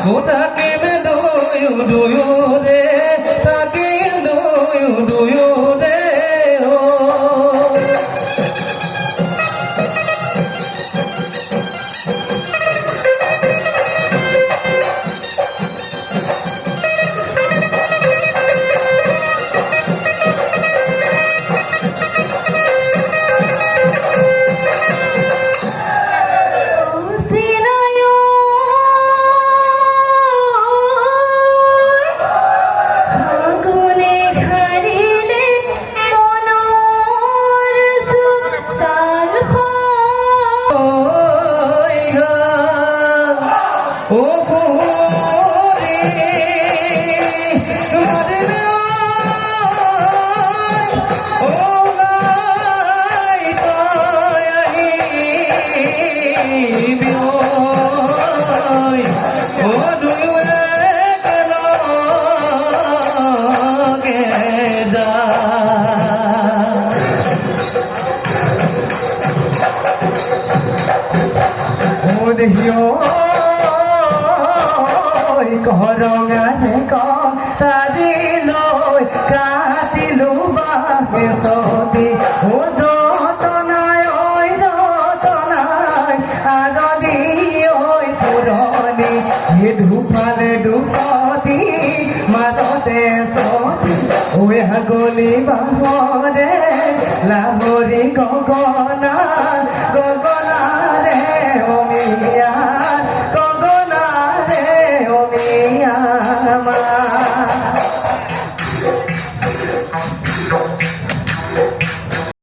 থাকিম দুয়োৰে থাকিম দুয়োৰে ঘৰঙানে কটাৰি লৈ কাটিলো বাঁহে চতি যতনাই আৰদি পুৰণি দুফালে দুচতি মাজতে চতি গলি বাহৰে লাভ